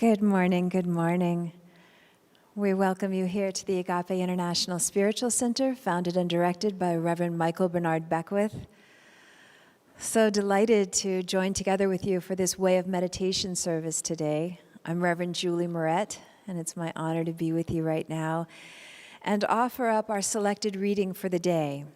Good morning, good morning. We welcome you here to the Agape International Spiritual Center, founded and directed by Reverend Michael Bernard Beckwith. So delighted to join together with you for this Way of Meditation service today. I'm Reverend Julie Moret, and it's my honor to be with you right now and offer up our selected reading for the day.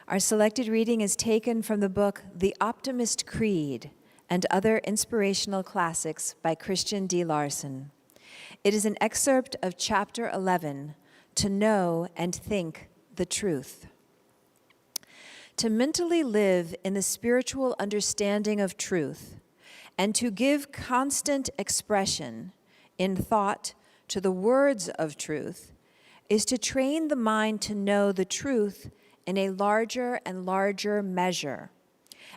Our selected reading is taken from the book The Optimist Creed and Other Inspirational Classics by Christian D. Larson. It is an excerpt of chapter 11, To Know and Think the Truth. To mentally live in the spiritual understanding of truth and to give constant expression in thought to the words of truth is to train the mind to know the truth in a larger and larger measure.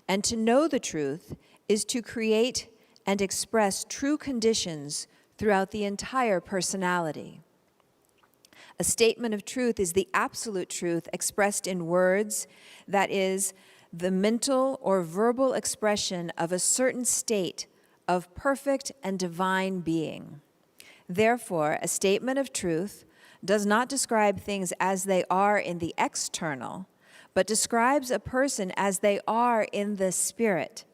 And to know the truth is to create and express true conditions throughout the entire personality. A statement of truth is the absolute truth expressed in words, that is, the mental or verbal expression of a certain state of perfect and divine being. Therefore, a statement of truth does not describe things as they are in the external, but describes a person as they are in the spirit.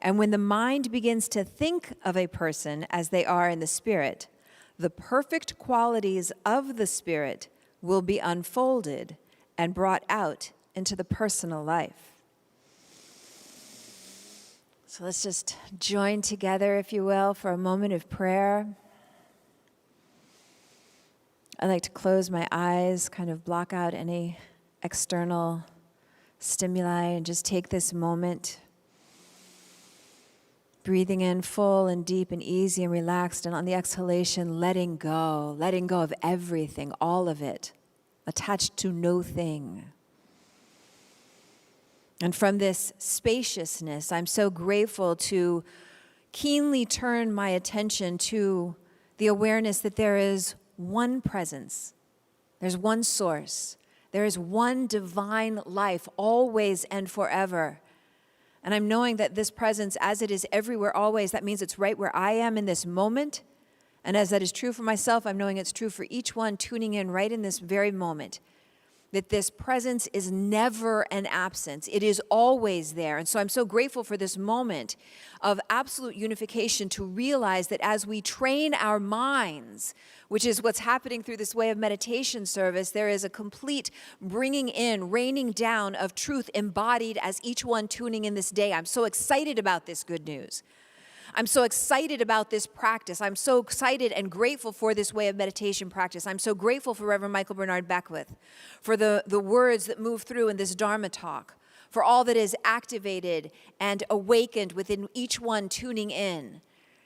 And when the mind begins to think of a person as they are in the spirit, the perfect qualities of the spirit will be unfolded and brought out into the personal life. So let's just join together, if you will, for a moment of prayer. I like to close my eyes, kind of block out any external stimuli, and just take this moment, breathing in full and deep and easy and relaxed, and on the exhalation, letting go of everything, all of it, attached to no thing. And from this spaciousness, I'm so grateful to keenly turn my attention to the awareness that there is one presence, there's one source, there is one divine life, always and forever. And I'm knowing that this presence, as it is everywhere, always, that means it's right where I am in this moment. And as that is true for myself, I'm knowing it's true for each one tuning in right in this very moment. That this presence is never an absence. It is always there. And so I'm so grateful for this moment of absolute unification to realize that as we train our minds, which is what's happening through this Way of Meditation service, there is a complete bringing in, raining down of truth embodied as each one tuning in this day. I'm so excited about this good news. I'm so excited about this practice. I'm so excited and grateful for this Way of Meditation practice. I'm so grateful for Reverend Michael Bernard Beckwith, for the words that move through in this Dharma talk, for all that is activated and awakened within each one tuning in,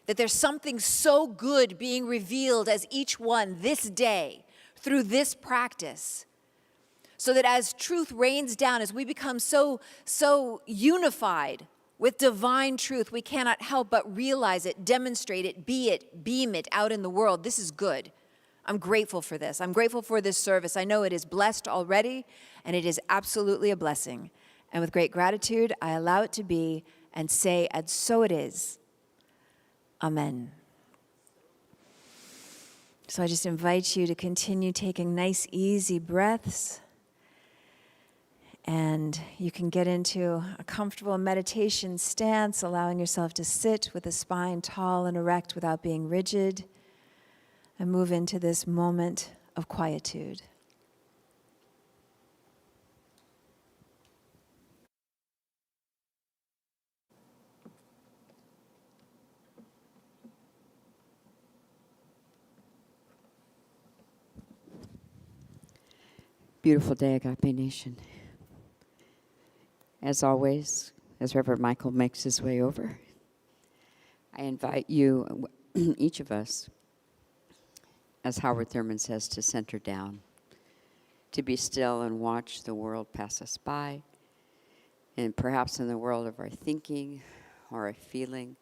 that there's something so good being revealed as each one this day through this practice, so that as truth rains down, as we become so unified with divine truth, we cannot help but realize it, demonstrate it, be it, beam it out in the world. This is good. I'm grateful for this. I'm grateful for this service. I know it is blessed already, and it is absolutely a blessing. And with great gratitude, I allow it to be and say, and so it is. Amen. So I just invite you to continue taking nice, easy breaths. And you can get into a comfortable meditation stance, allowing yourself to sit with the spine tall and erect without being rigid, and move into this moment of quietude. Beautiful day, Agape Nation. As always, as Reverend Michael makes his way over, I invite you, each of us, as Howard Thurman says, to center down, to be still and watch the world pass us by, and perhaps in the world of our thinking, or our feeling,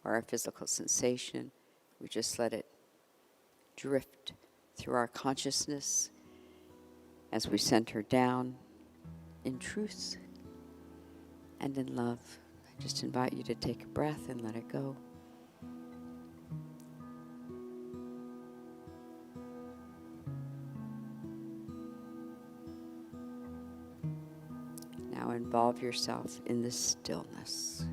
or our physical sensation, we just let it drift through our consciousness as we center down in truth and in love. I just invite you to take a breath and let it go. involve yourself in the stillness.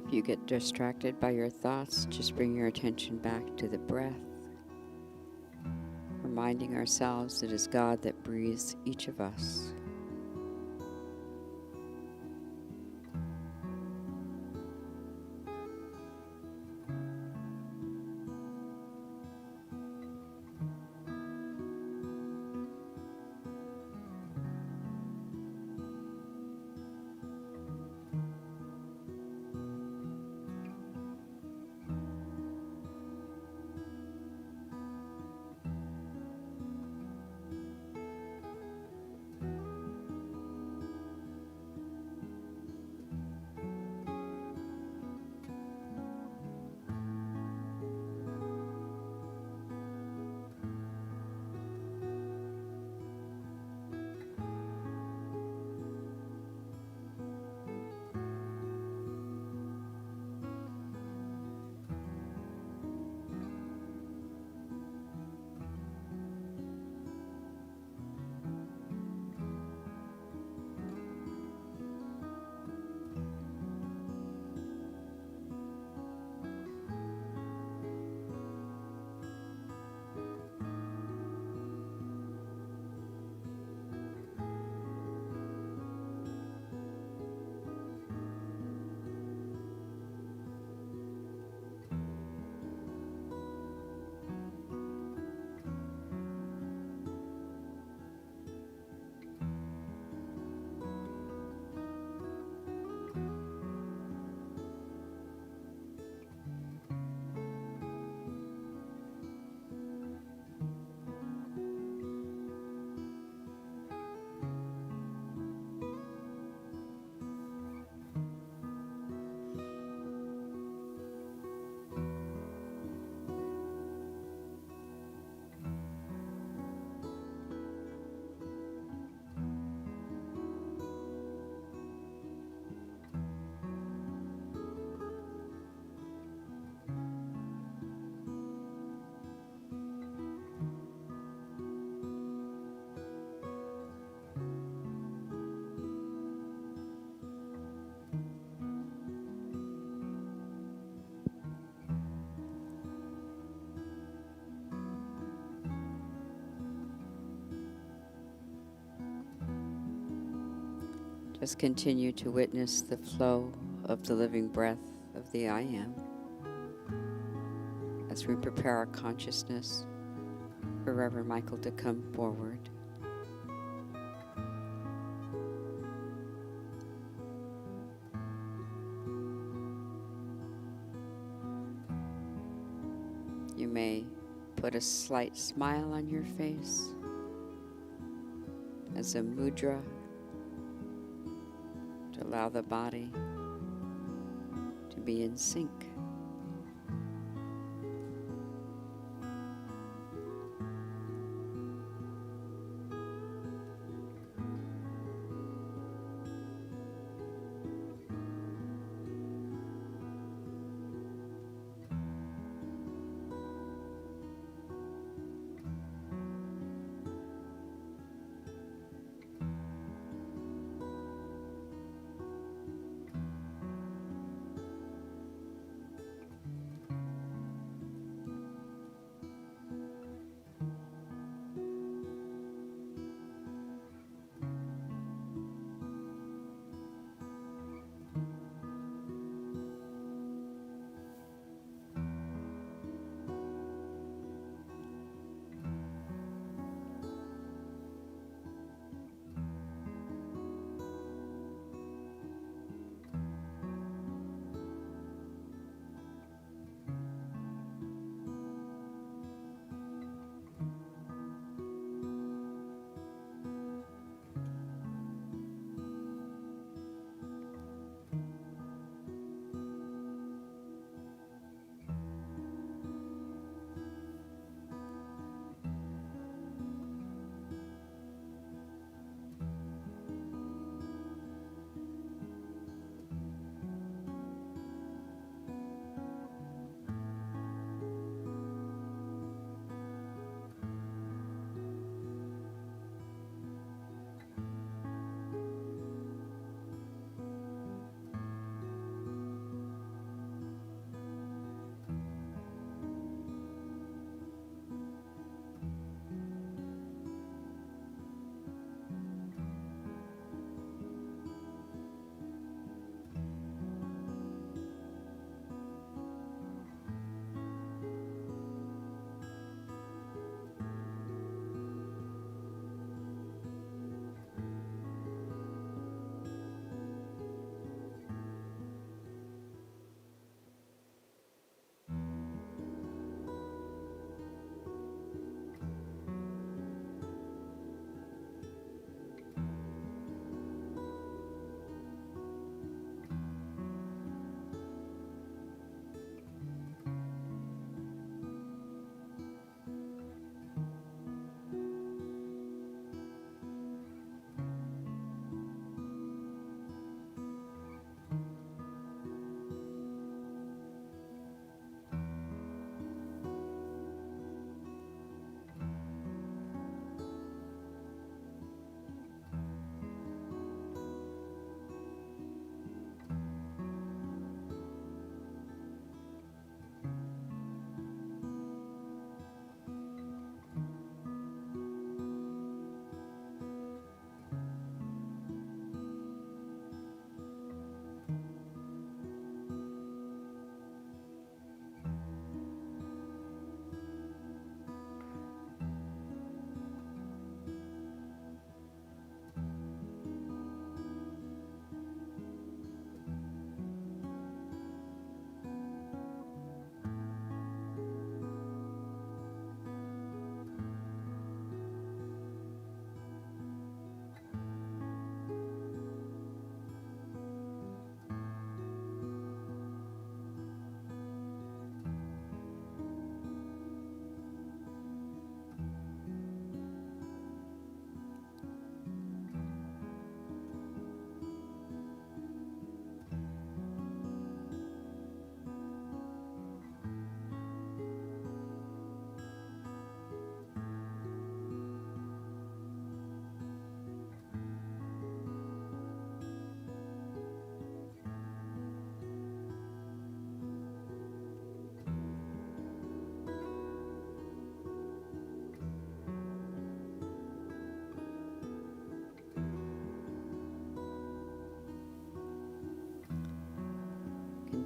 If you get distracted by your thoughts, just bring your attention back to the breath, reminding ourselves it is God that breathes each of us. Just continue to witness the flow of the living breath of the I Am as we prepare our consciousness for Reverend Michael to come forward. You may put a slight smile on your face as a mudra to allow the body to be in sync.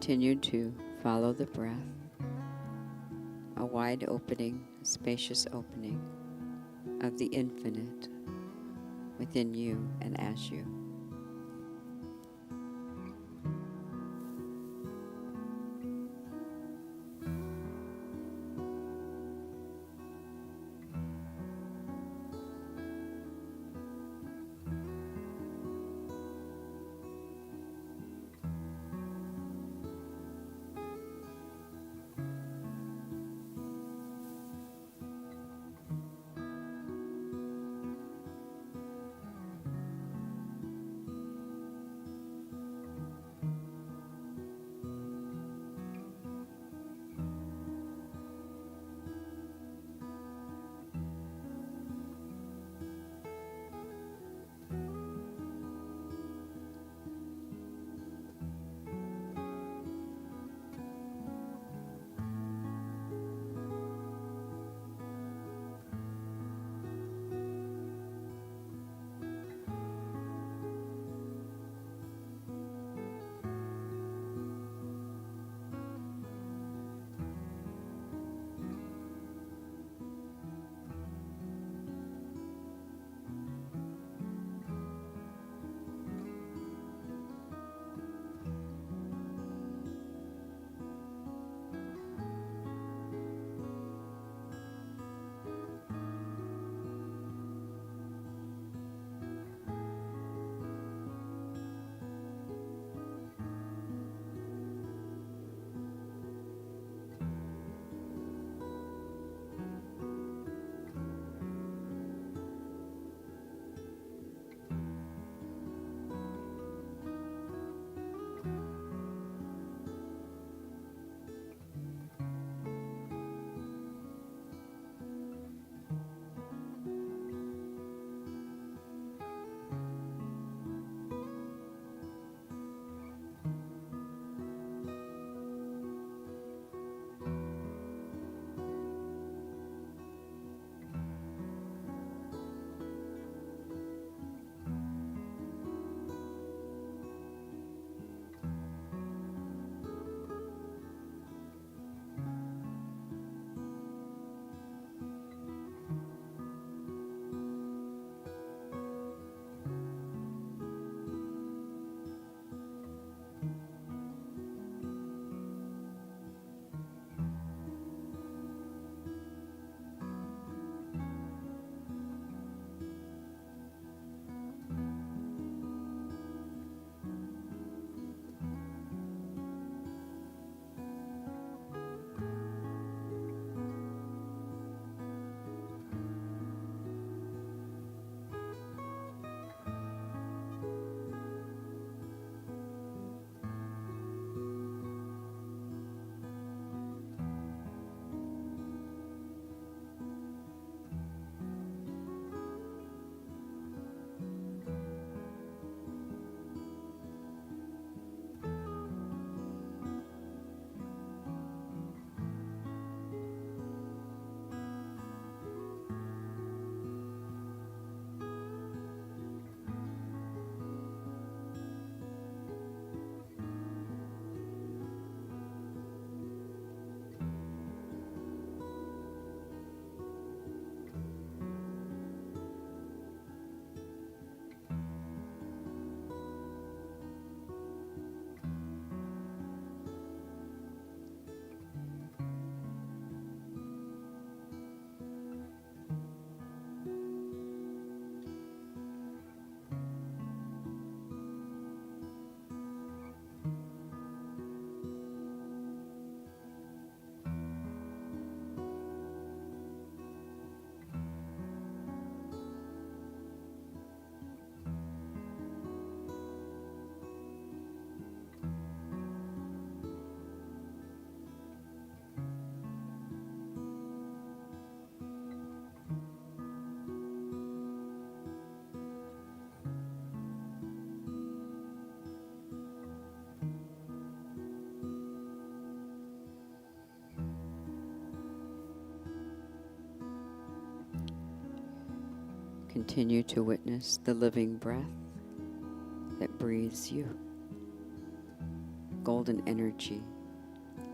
Continue to follow the breath, a wide opening, a spacious opening of the infinite within you and as you. Continue to witness the living breath that breathes you. golden energy,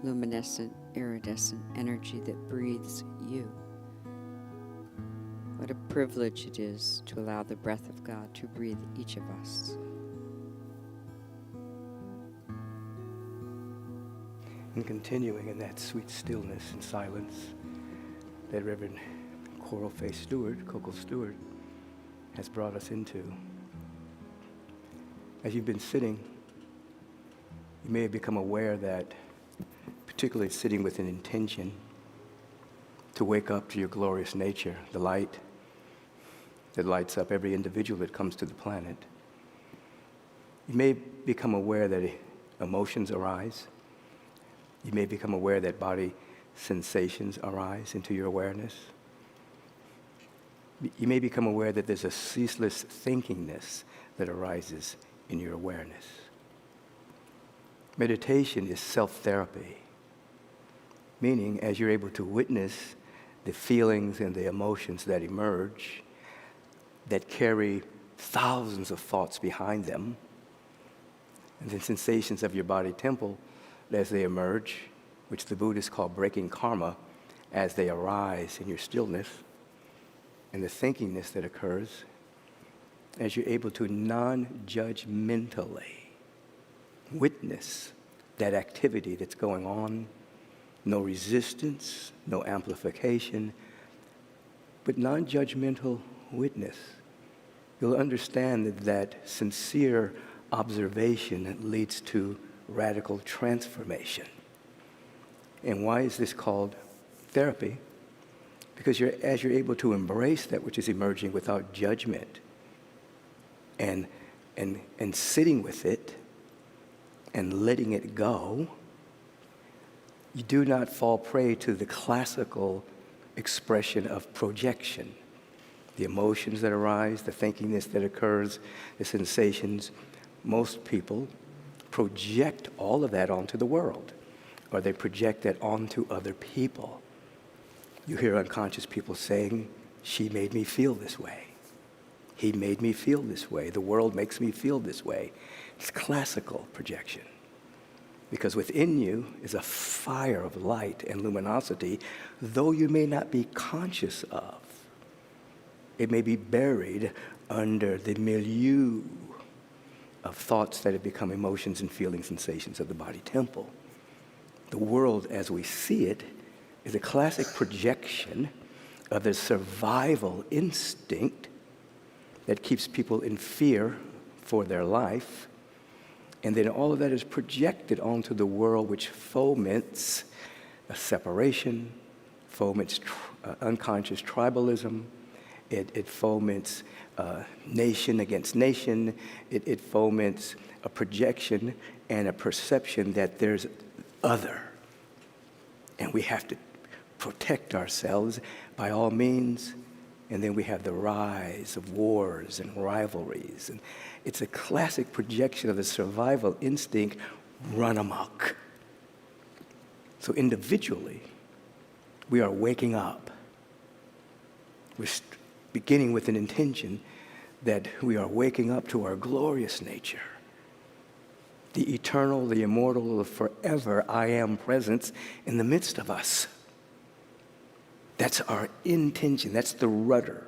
luminescent, iridescent energy that breathes you. What a privilege it is to allow the breath of God to breathe each of us. And continuing in that sweet stillness and silence that Reverend Coco Stewart, has brought us into. As you've been sitting, you may have become aware that, particularly sitting with an intention to wake up to your glorious nature, the light that lights up every individual that comes to the planet, you may become aware that emotions arise. You may become aware that body sensations arise into your awareness. You may become aware that there's a ceaseless thinkingness that arises in your awareness. Meditation is self-therapy, meaning as you're able to witness the feelings and the emotions that emerge, that carry thousands of thoughts behind them, and the sensations of your body temple as they emerge, which the Buddhists call breaking karma, as they arise in your stillness, and the thinkingness that occurs, as you're able to non-judgmentally witness that activity that's going on, no resistance, no amplification, but non-judgmental witness, you'll understand that sincere observation leads to radical transformation. And why is this called therapy? Because as you're able to embrace that which is emerging without judgment and sitting with it and letting it go, you do not fall prey to the classical expression of projection. The emotions that arise, the thinkingness that occurs, the sensations, most people project all of that onto the world, or they project that onto other people. You hear unconscious people saying, "She made me feel this way. He made me feel this way. The world makes me feel this way." It's classical projection. Because within you is a fire of light and luminosity, though you may not be conscious of. It may be buried under the milieu of thoughts that have become emotions and feelings, sensations of the body temple. The world as we see it is a classic projection of the survival instinct that keeps people in fear for their life. And then all of that is projected onto the world, which foments a separation, foments unconscious tribalism. It foments nation against nation. It foments a projection and a perception that there's other. And we have to protect ourselves by all means. And then we have the rise of wars and rivalries. And it's a classic projection of the survival instinct run amok. So individually, we are waking up. We're beginning with an intention that we are waking up to our glorious nature, the eternal, the immortal, the forever I am presence in the midst of us. That's our intention. That's the rudder.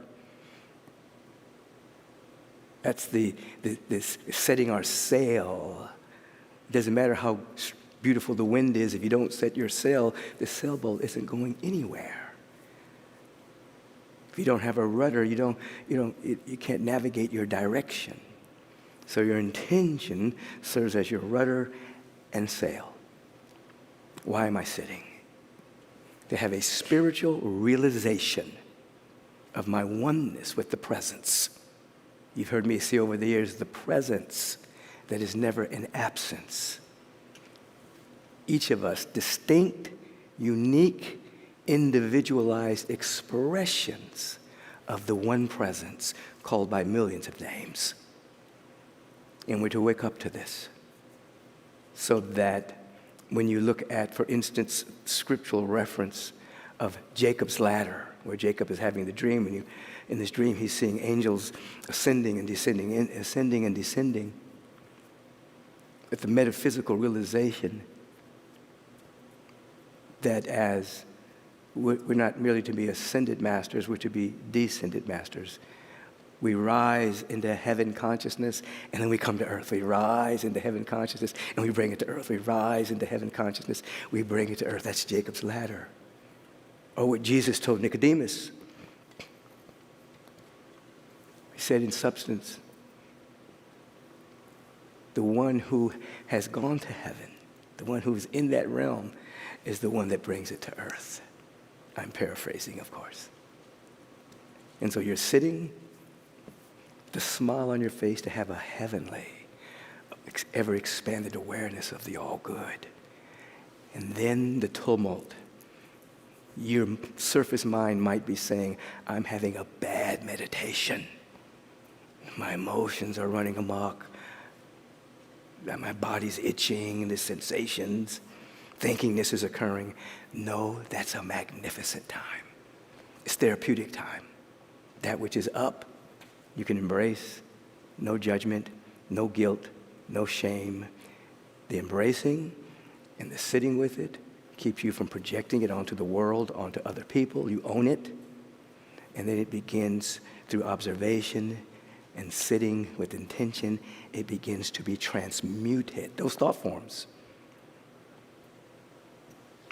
That's the setting our sail. It doesn't matter how beautiful the wind is. If you don't set your sail, the sailboat isn't going anywhere. If you don't have a rudder, you can't navigate your direction. So your intention serves as your rudder and sail. Why am I sitting? To have a spiritual realization of my oneness with the presence. You've heard me say over the years, the presence that is never an absence. Each of us, distinct, unique, individualized expressions of the one presence called by millions of names. And we're to wake up to this so that when you look at, for instance, scriptural reference of Jacob's ladder, where Jacob is having the dream, and in this dream he's seeing angels ascending and descending, ascending and descending. with the metaphysical realization that as we're not merely to be ascended masters, we're to be descended masters. We rise into heaven consciousness, and then we come to earth. We rise into heaven consciousness, and we bring it to earth. We rise into heaven consciousness, we bring it to earth. That's Jacob's ladder. Or what Jesus told Nicodemus. He said in substance, the one who has gone to heaven, the one who's in that realm, is the one that brings it to earth. I'm paraphrasing, of course. And so you're sitting, the smile on your face, to have a heavenly, ever expanded awareness of the all good. And then the tumult. Your surface mind might be saying, I'm having a bad meditation. My emotions are running amok. My body's itching, the sensations, thinking this is occurring. No, that's a magnificent time. It's therapeutic time. That which is up, you can embrace. No judgment, no guilt, no shame. The embracing and the sitting with it keeps you from projecting it onto the world, onto other people. You own it. And then it begins through observation and sitting with intention. It begins to be transmuted. Those thought forms,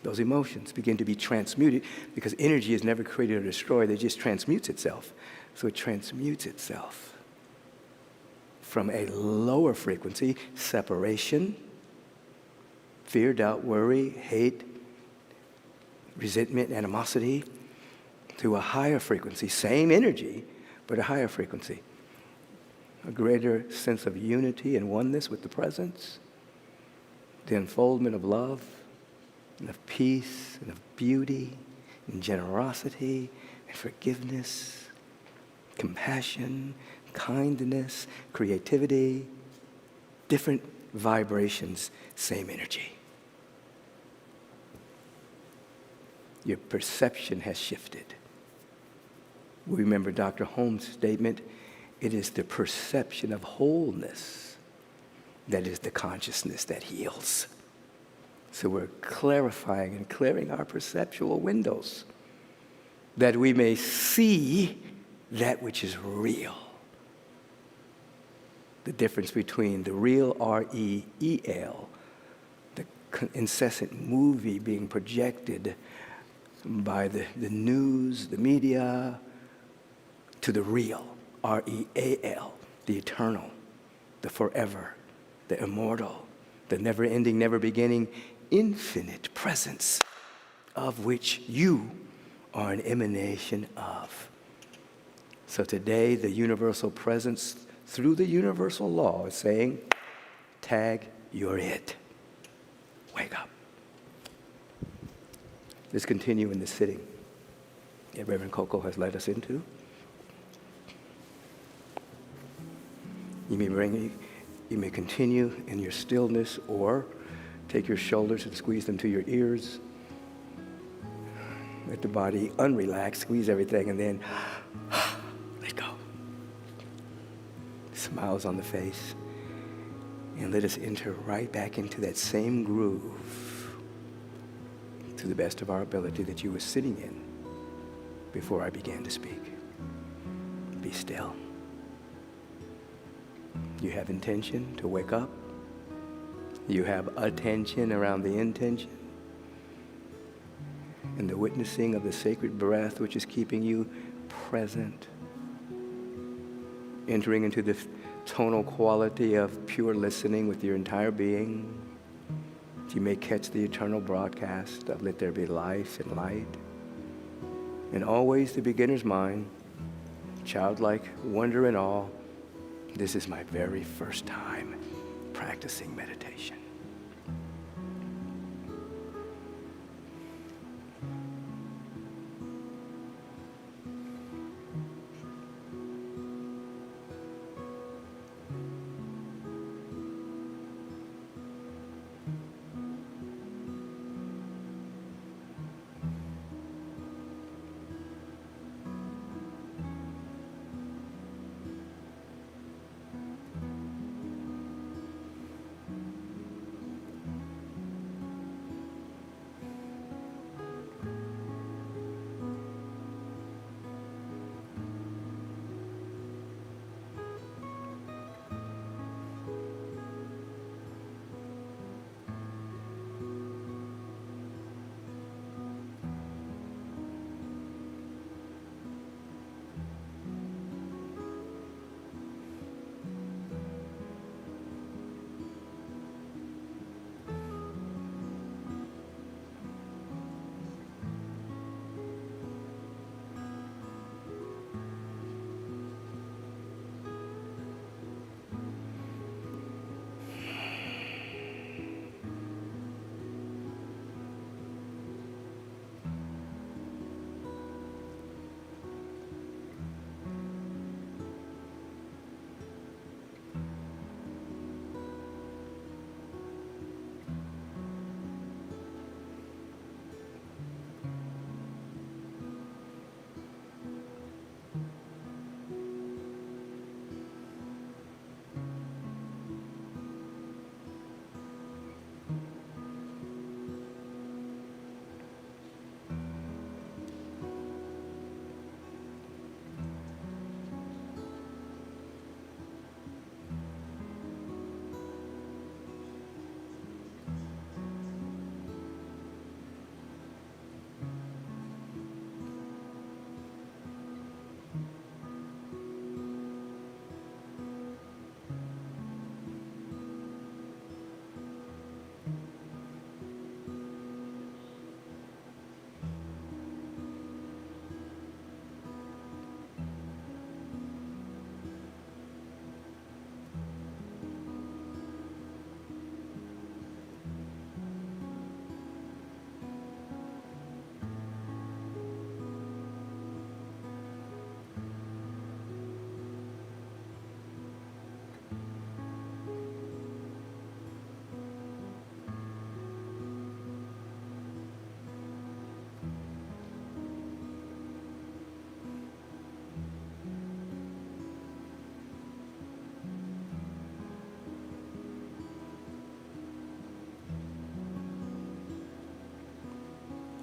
those emotions begin to be transmuted, because energy is never created or destroyed. It just transmutes itself. So it transmutes itself from a lower frequency, separation, fear, doubt, worry, hate, resentment, animosity, to a higher frequency, same energy, but a higher frequency. A greater sense of unity and oneness with the presence, the unfoldment of love, and of peace, and of beauty, and generosity, and forgiveness, compassion, kindness, creativity, different vibrations, same energy. Your perception has shifted. We remember Dr. Holmes' statement, it is the perception of wholeness that is the consciousness that heals. So we're clarifying and clearing our perceptual windows that we may see that which is real. The difference between the real, R-E-E-L, the incessant movie being projected by the news, the media, to the real, R-E-A-L, the eternal, the forever, the immortal, the never-ending, never-beginning, infinite presence of which you are an emanation of. So today, the universal presence through the universal law is saying, tag, you're it. Wake up. Let's continue in the sitting that Reverend Coco has led us into. You may continue in your stillness, or take your shoulders and squeeze them to your ears. Let the body unrelax, squeeze everything, and then let go. Smiles on the face. And let us enter right back into that same groove to the best of our ability that you were sitting in before I began to speak. Be still. You have intention to wake up. You have attention around the intention. And the witnessing of the sacred breath which is keeping you present. Entering into the tonal quality of pure listening with your entire being. You may catch the eternal broadcast of let there be life and light. And always the beginner's mind, childlike wonder and awe. This is my very first time practicing meditation.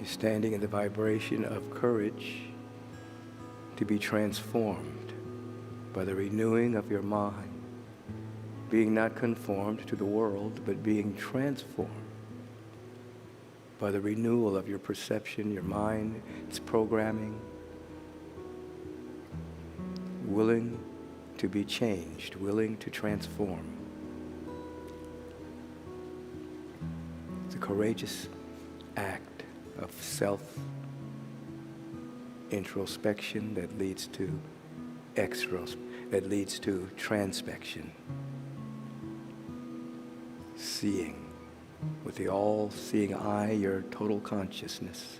You're standing in the vibration of courage to be transformed by the renewing of your mind, being not conformed to the world, but being transformed by the renewal of your perception, your mind, its programming, willing to be changed, willing to transform. It's a courageous act of self-introspection that leads to that leads to transpection. Seeing with the all-seeing eye, your total consciousness.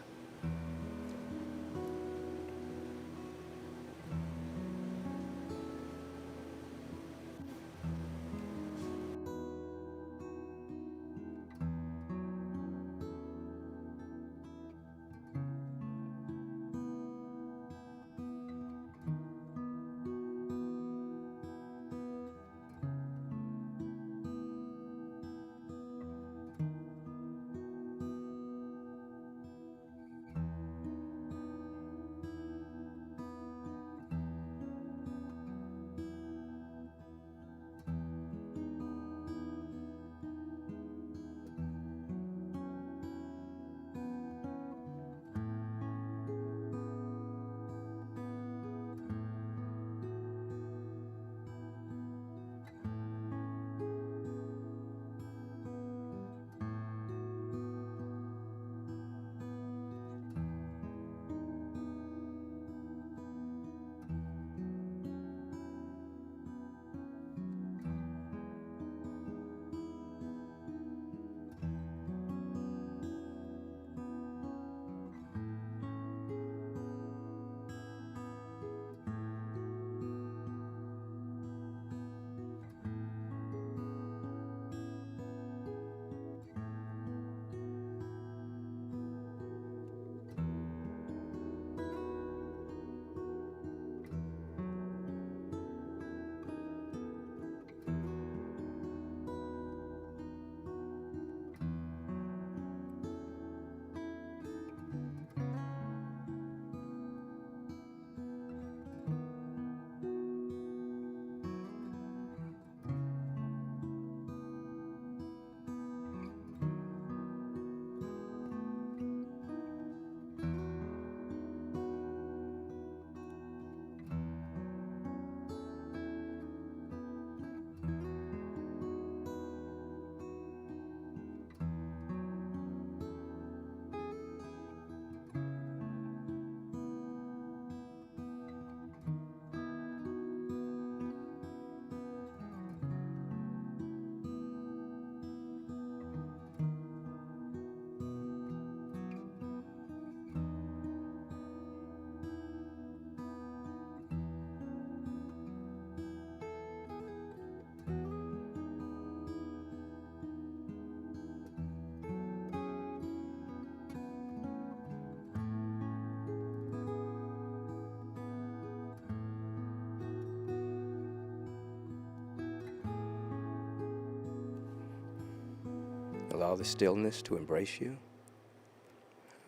Allow the stillness to embrace you.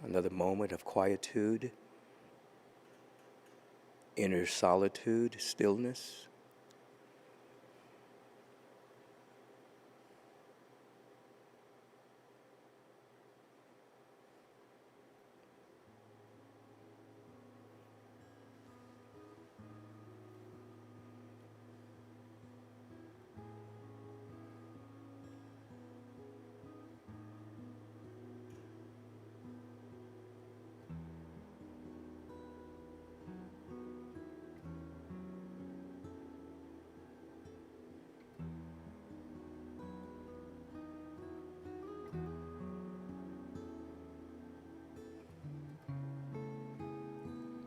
Another moment of quietude, inner solitude, stillness.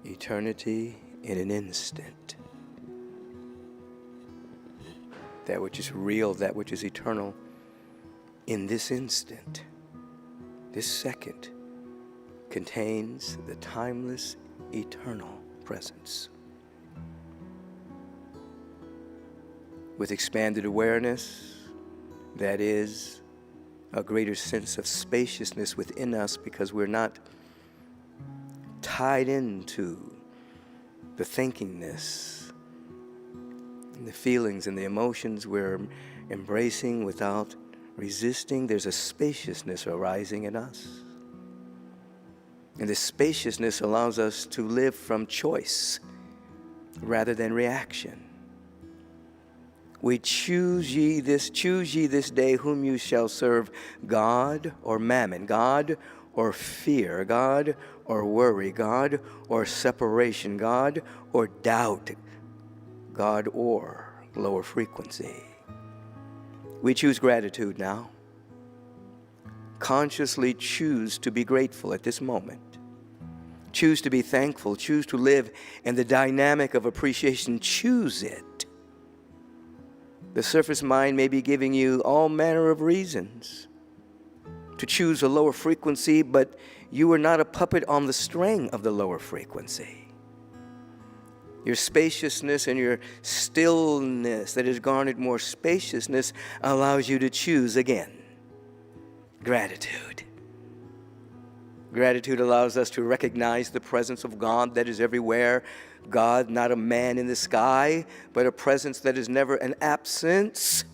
Eternity in an instant. That which is real, that which is eternal, in this instant, this second, contains the timeless, eternal presence. With expanded awareness, that is a greater sense of spaciousness within us, because we're not tied into the thinkingness, and the feelings and the emotions we're embracing without resisting. There's a spaciousness arising in us. And this spaciousness allows us to live from choice rather than reaction. We choose ye this day whom you shall serve, God or mammon, God or fear, God or worry, God or separation, God or doubt, God or lower frequency. We choose gratitude now. Consciously choose to be grateful at this moment. Choose to be thankful. Choose to live in the dynamic of appreciation. Choose it. The surface mind may be giving you all manner of reasons to choose a lower frequency, but you are not a puppet on the string of the lower frequency. Your spaciousness and your stillness that has garnered more spaciousness allows you to choose again. Gratitude. Gratitude allows us to recognize the presence of God that is everywhere. God, not a man in the sky, but a presence that is never an absence.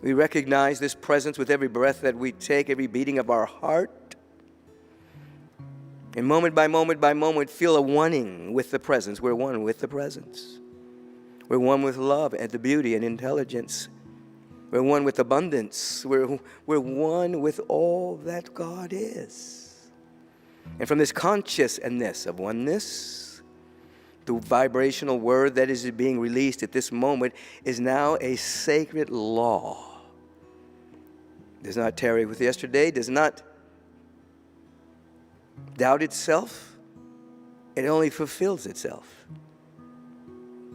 We recognize this presence with every breath that we take, every beating of our heart. And moment by moment by moment, feel a oneing with the presence. We're one with the presence. We're one with love and the beauty and intelligence. We're one with abundance. We're one with all that God is. And from this consciousness of oneness, the vibrational word that is being released at this moment is now a sacred law. Does not tarry with yesterday, does not doubt itself. It only fulfills itself.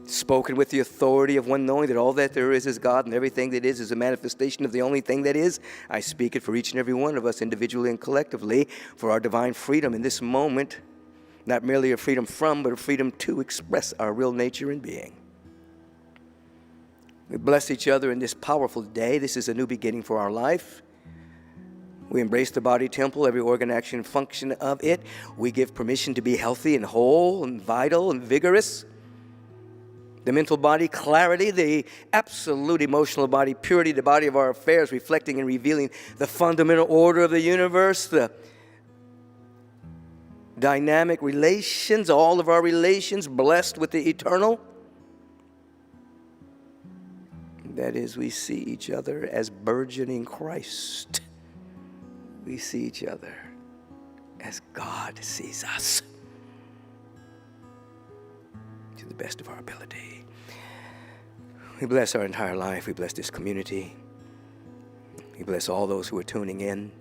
Spoken with the authority of one knowing that all that there is God, and everything that is a manifestation of the only thing that is. I speak it for each and every one of us individually and collectively for our divine freedom in this moment, not merely a freedom from, but a freedom to express our real nature and being. We bless each other in this powerful day. This is a new beginning for our life. We embrace the body temple, every organ, action, function of it. We give permission to be healthy and whole and vital and vigorous. The mental body, clarity, the absolute emotional body, purity, the body of our affairs, reflecting and revealing the fundamental order of the universe, the dynamic relations, all of our relations, blessed with the eternal. That is, we see each other as burgeoning Christ. We see each other as God sees us, to the best of our ability. We bless our entire life. We bless this community. We bless all those who are tuning in.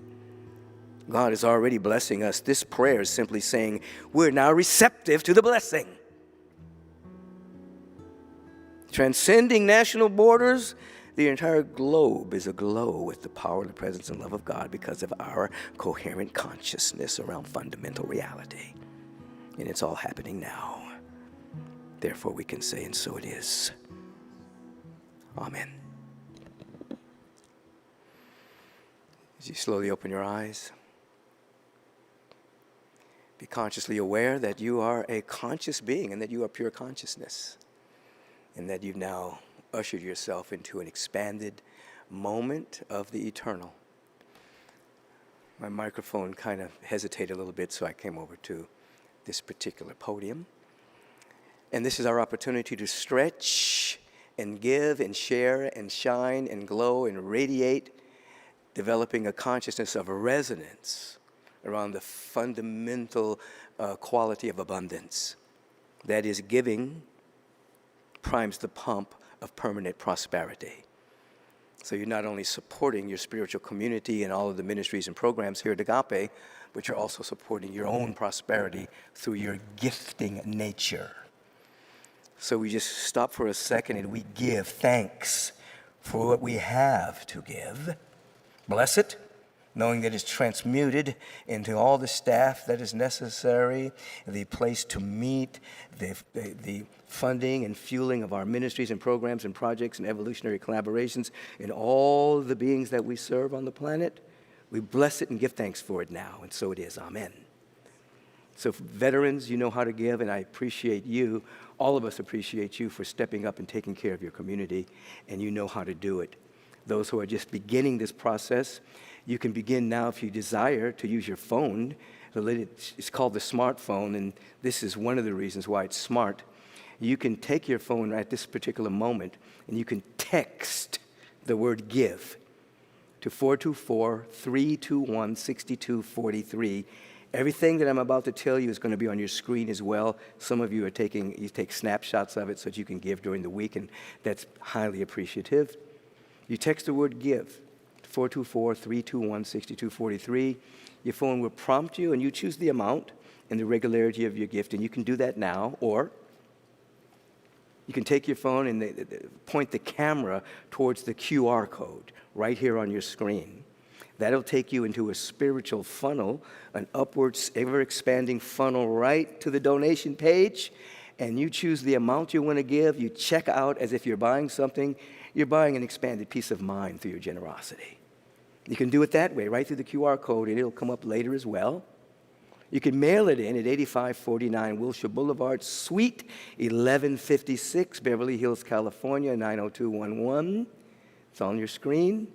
God is already blessing us. This prayer is simply saying we're now receptive to the blessing. Transcending national borders, the entire globe is aglow with the power, the presence, and love of God because of our coherent consciousness around fundamental reality. And it's all happening now. Therefore, we can say, and so it is. Amen. As you slowly open your eyes, be consciously aware that you are a conscious being and that you are pure consciousness, and that you've now ushered yourself into an expanded moment of the eternal. My microphone kind of hesitated a little bit, so I came over to this particular podium. And this is our opportunity to stretch and give and share and shine and glow and radiate, developing a consciousness of resonance around the fundamental quality of abundance. That is, giving primes the pump of permanent prosperity. So you're not only supporting your spiritual community and all of the ministries and programs here at Agape, but you're also supporting your own prosperity through your gifting nature. So we just stop for a second and we give thanks for what we have to give. Bless it, knowing that it's transmuted into all the staff that is necessary, the place to meet, the funding and fueling of our ministries and programs and projects and evolutionary collaborations and all the beings that we serve on the planet. We bless it and give thanks for it now, and so it is. Amen. So veterans, you know how to give, and I appreciate you. All of us appreciate you for stepping up and taking care of your community, and you know how to do it. Those who are just beginning this process, you can begin now if you desire to use your phone. It's called the smartphone, and this is one of the reasons why it's smart. You can take your phone at this particular moment, and you can text the word give to 424-321-6243. Everything that I'm about to tell you is going to be on your screen as well. Some of you take snapshots of it so that you can give during the week, and that's highly appreciative. You text the word give to 424-321-6243. Your phone will prompt you, and you choose the amount and the regularity of your gift, and you can do that now, or you can take your phone and point the camera towards the QR code right here on your screen. That'll take you into a spiritual funnel, an upwards, ever-expanding funnel right to the donation page, and you choose the amount you want to give. You check out as if you're buying something. You're buying an expanded peace of mind through your generosity. You can do it that way, right through the QR code, and it'll come up later as well. You can mail it in at 8549 Wilshire Boulevard, Suite 1156, Beverly Hills, California, 90211. It's on your screen.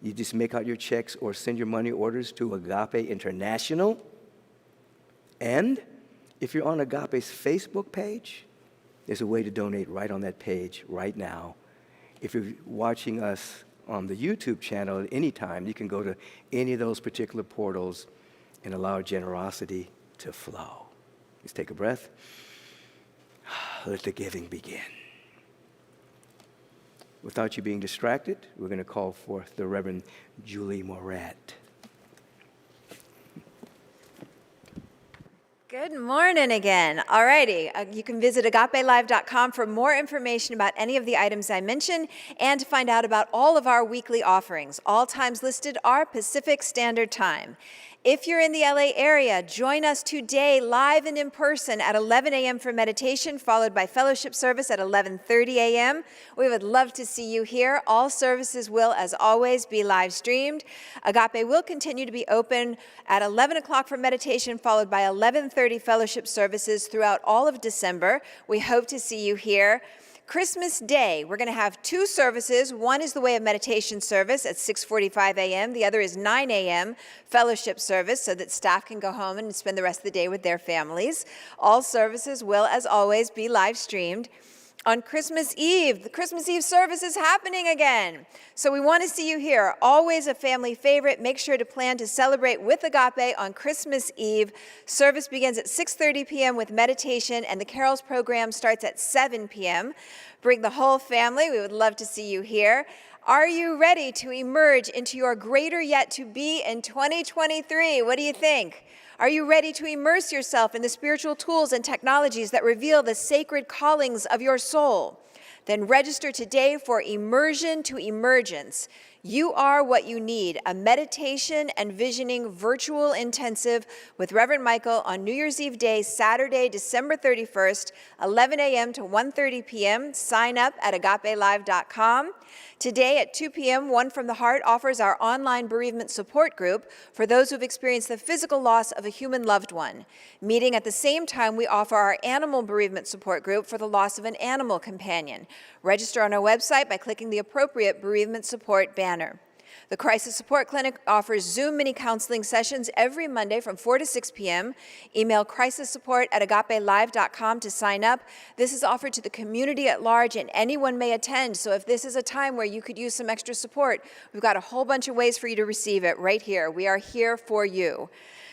You just make out your checks or send your money orders to Agape International. And if you're on Agape's Facebook page, there's a way to donate right on that page right now. If you're watching us on the YouTube channel at any time, you can go to any of those particular portals and allow generosity to flow. Just take a breath. Let the giving begin. Without you being distracted, we're going to call forth the Reverend Julie Morat. Good morning again. All righty. You can visit agapelive.com for more information about any of the items I mentioned and to find out about all of our weekly offerings. All times listed are Pacific Standard Time. If you're in the LA area, join us today live and in person at 11 a.m. for meditation, followed by fellowship service at 11:30 a.m. We would love to see you here. All services will, as always, be live streamed. Agape will continue to be open at 11 o'clock for meditation, followed by 11:30 fellowship services throughout all of December. We hope to see you here. Christmas Day, we're going to have two services. One is the Way of Meditation service at 6:45 a.m. The other is 9 a.m. fellowship service so that staff can go home and spend the rest of the day with their families. All services will, as always, be live streamed. On Christmas Eve, the Christmas Eve service is happening again. So we want to see you here. Always a family favorite. Make sure to plan to celebrate with Agape on Christmas Eve. Service begins at 6:30 p.m. with meditation, and the carols program starts at 7 p.m. Bring the whole family. We would love to see you here. Are you ready to emerge into your greater yet to be in 2023? What do you think? Are you ready to immerse yourself in the spiritual tools and technologies that reveal the sacred callings of your soul? Then register today for Immersion to Emergence. You Are What You Need, a meditation and visioning virtual intensive with Reverend Michael on New Year's Eve Day, Saturday, December 31st, 11 a.m. to 1:30 p.m. Sign up at agapelive.com. Today at 2 p.m., One from the Heart offers our online bereavement support group for those who've experienced the physical loss of a human loved one. Meeting at the same time, we offer our animal bereavement support group for the loss of an animal companion. Register on our website by clicking the appropriate bereavement support banner. The Crisis Support Clinic offers Zoom mini-counseling sessions every Monday from 4 to 6 p.m. Email crisissupport@agapelive.com to sign up. This is offered to the community at large, and anyone may attend. So if this is a time where you could use some extra support, we've got a whole bunch of ways for you to receive it right here. We are here for you.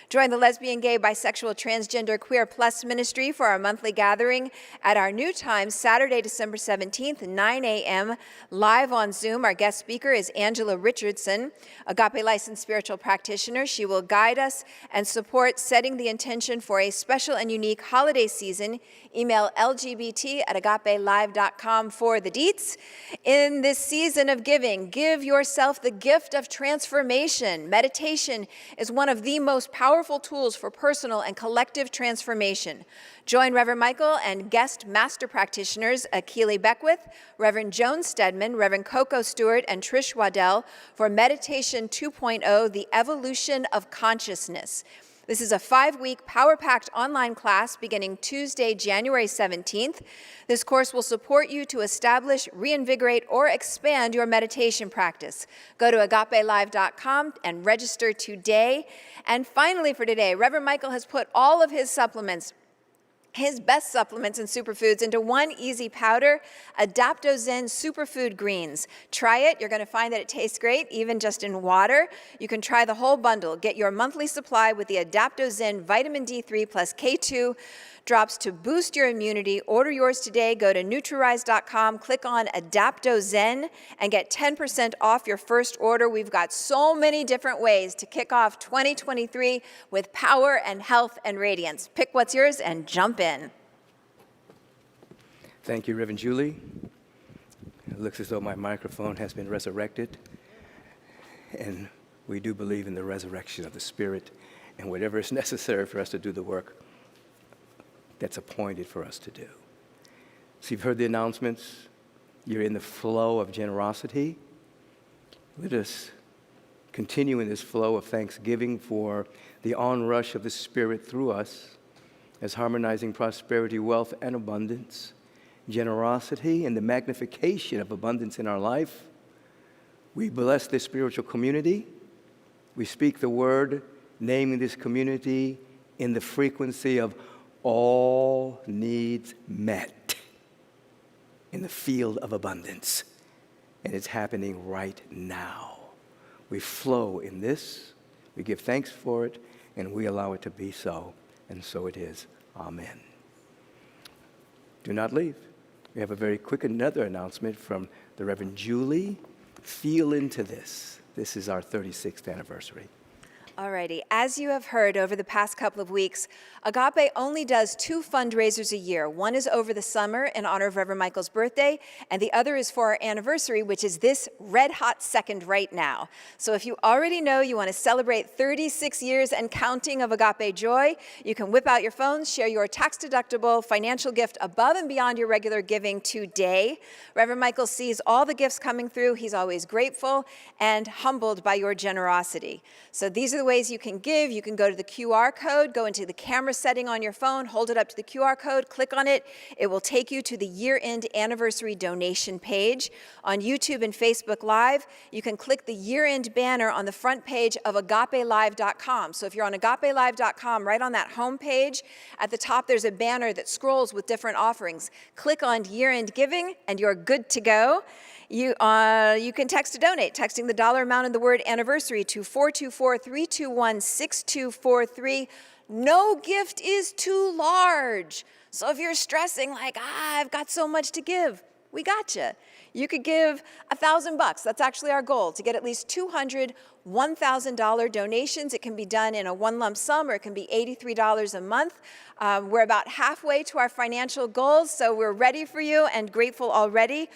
Join the lesbian, gay, bisexual, transgender, queer plus ministry for our monthly gathering at our new time, Saturday, December 17th, 9 a.m. Live on Zoom. Our guest speaker is Angela Richardson, Agape licensed spiritual practitioner. She will guide us and support setting the intention for a special and unique holiday season. Email lgbt@agapelive.com for the deets. In this season of giving, give yourself the gift of transformation. Meditation is one of the most powerful tools for personal and collective transformation. Join Reverend Michael and guest master practitioners Akili Beckwith, Reverend Joan Stedman, Reverend Coco Stewart, and Trish Waddell for Meditation 2.0, The Evolution of Consciousness. This is a 5-week, power-packed online class beginning Tuesday, January 17th. This course will support you to establish, reinvigorate, or expand your meditation practice. Go to agapelive.com and register today. And finally for today, Reverend Michael has put all of his supplements, his best supplements and superfoods, into one easy powder, Adaptozen Superfood Greens. Try it. You're going to find that it tastes great, even just in water. You can try the whole bundle. Get your monthly supply with the Adaptozen Vitamin D3 plus K2 drops to boost your immunity. Order yours today. Go to Nutririse.com, click on Adaptozen, and get 10% off your first order. We've got so many different ways to kick off 2023 with power and health and radiance. Pick what's yours and jump in. Thank you, Reverend Julie. It looks as though my microphone has been resurrected, and we do believe in the resurrection of the Spirit and whatever is necessary for us to do the work that's appointed for us to do. So you've heard the announcements. You're in the flow of generosity. Let us continue in this flow of thanksgiving for the onrush of the Spirit through us as harmonizing prosperity, wealth, and abundance, generosity, and the magnification of abundance in our life. We bless this spiritual community. We speak the word, naming this community in the frequency of all needs met in the field of abundance. And it's happening right now. We flow in this, we give thanks for it, and we allow it to be so. And so it is. Amen. Do not leave. We have a very quick another announcement from the Reverend Julie. Feel into this. This is our 36th anniversary. Alrighty, as you have heard over the past couple of weeks, Agape only does 2 fundraisers a year. One is over the summer in honor of Reverend Michael's birthday, and the other is for our anniversary, which is this red-hot second right now. So if you already know you want to celebrate 36 years and counting of Agape Joy, you can whip out your phones, share your tax-deductible financial gift above and beyond your regular giving today. Reverend Michael sees all the gifts coming through. He's always grateful and humbled by your generosity. So these are the ways you can give. You can go to the QR code, go into the camera setting on your phone, hold it up to the QR code, click on it. It will take you to the year-end anniversary donation page. On YouTube and Facebook Live, you can click the year-end banner on the front page of agapelive.com. So if you're on agapelive.com, right on that home page, at the top there's a banner that scrolls with different offerings. Click on year-end giving and you're good to go. You can text to donate, texting the dollar amount and the word anniversary to 424-321-6243. No gift is too large. So if you're stressing like, I've got so much to give, we got you. You could give $1,000. That's actually our goal, to get at least 200 $1,000 donations. It can be done in a one lump sum, or it can be $83 a month. We're about halfway to our financial goals, so we're ready for you and grateful already.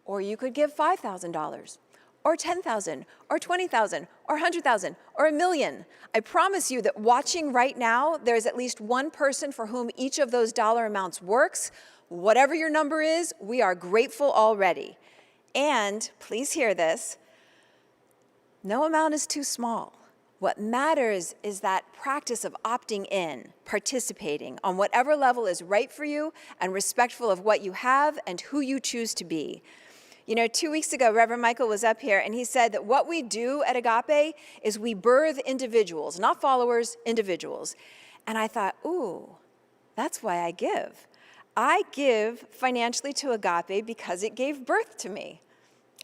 Or you could give $5,000, or $10,000, or $20,000, or $100,000, or $1 million. I promise you that watching right now, there's at least one person for whom each of those dollar amounts works. Whatever your number is, we are grateful already. And please hear this, no amount is too small. What matters is that practice of opting in, participating on whatever level is right for you and respectful of what you have and who you choose to be. You know, 2 weeks ago, Reverend Michael was up here and he said that what we do at Agape is we birth individuals, not followers, individuals. And I thought, ooh, that's why I give. I give financially to Agape because it gave birth to me.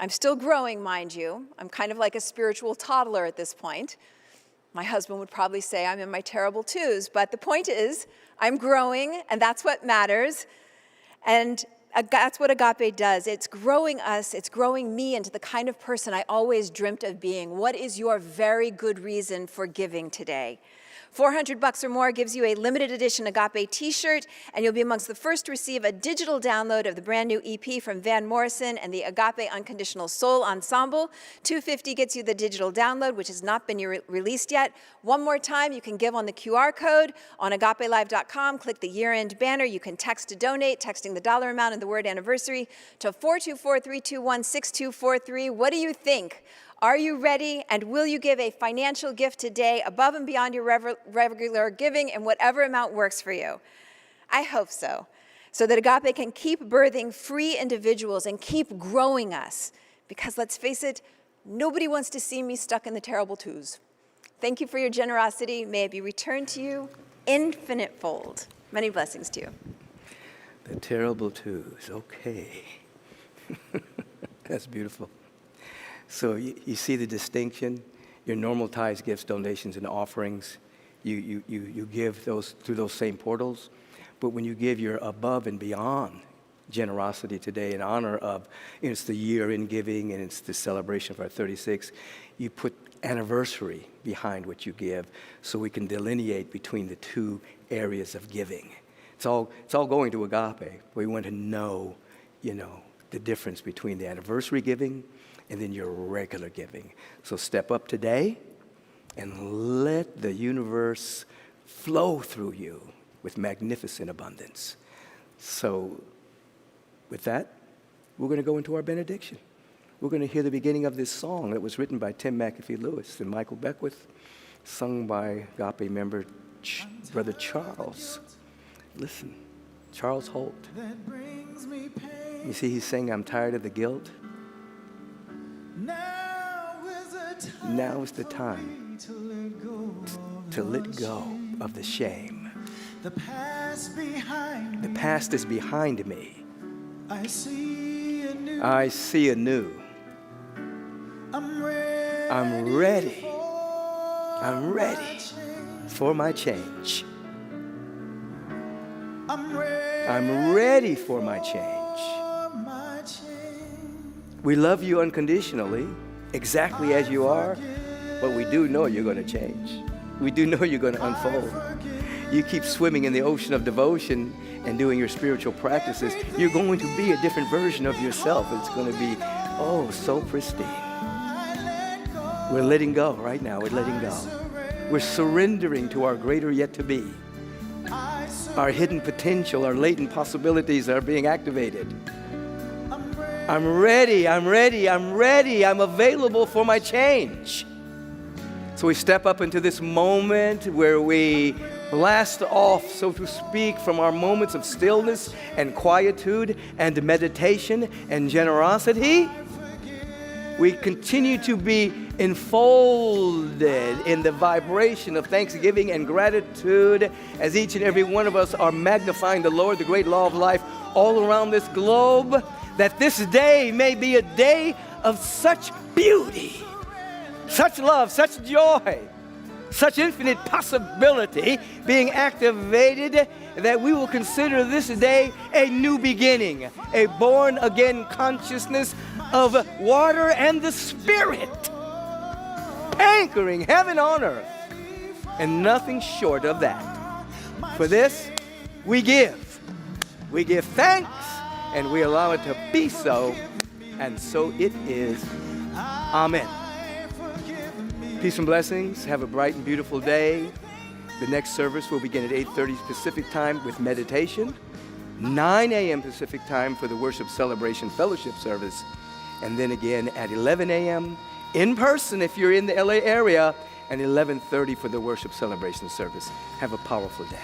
I'm still growing, mind you. I'm kind of like a spiritual toddler at this point. My husband would probably say I'm in my terrible twos, but the point is I'm growing, and that's what matters. And that's what Agape does. It's growing us, it's growing me into the kind of person I always dreamt of being. What is your very good reason for giving today? $400 or more gives you a limited edition Agape t-shirt, and you'll be amongst the first to receive a digital download of the brand new EP from Van Morrison and the Agape Unconditional Soul Ensemble. $250 gets you the digital download, which has not been released yet. One more time, you can give on the QR code on agapelive.com. Click the year-end banner. You can text to donate, texting the dollar amount and the word anniversary to 424-321-6243. What do you think? Are you ready, and will you give a financial gift today above and beyond your regular giving in whatever amount works for you? I hope so that Agape can keep birthing free individuals and keep growing us. Because let's face it, nobody wants to see me stuck in the terrible twos. Thank you for your generosity. May it be returned to you infinite fold. Many blessings to you. The terrible twos, okay. That's beautiful. So you see the distinction? Your normal tithes, gifts, donations, and offerings, you give those through those same portals. But when you give your above and beyond generosity today in honor of, it's the year in giving and it's the celebration of our 36, you put anniversary behind what you give so we can delineate between the two areas of giving. It's all going to Agape. We want to know, the difference between the anniversary giving and then your regular giving. So step up today and let the universe flow through you with magnificent abundance. So with that, we're going to go into our benediction. We're going to hear the beginning of this song that was written by Tim McAfee Lewis and Michael Beckwith, sung by Agape member Brother Charles. Listen, Charles Holt. You see, he's saying, I'm tired of the guilt. Now is the time to let go of the shame. The past is behind me. I see anew. I'm ready for my change. I'm ready for my change. We love you unconditionally, exactly as you are, but we do know you're going to change. We do know you're going to unfold. You keep swimming in the ocean of devotion and doing your spiritual practices, you're going to be a different version of yourself. It's going to be, so pristine. We're letting go right now. We're letting go. We're surrendering to our greater yet to be. Our hidden potential, our latent possibilities are being activated. I'm ready. I'm available for my change. So we step up into this moment where we blast off, so to speak, from our moments of stillness and quietude and meditation and generosity. We continue to be enfolded in the vibration of thanksgiving and gratitude as each and every one of us are magnifying the Lord, the great law of life, all around this globe, that this day may be a day of such beauty, such love, such joy, such infinite possibility being activated that we will consider this day a new beginning, a born-again consciousness of water and the Spirit, anchoring heaven on earth, and nothing short of that. For this, we give. We give thanks, and we allow it to be so, and so it is. Amen. Peace and blessings. Have a bright and beautiful day. The next service will begin at 8:30 Pacific time with meditation, 9 a.m. Pacific time for the worship celebration fellowship service, and then again at 11 a.m. in person if you're in the LA area, and 11:30 for the worship celebration service. Have a powerful day.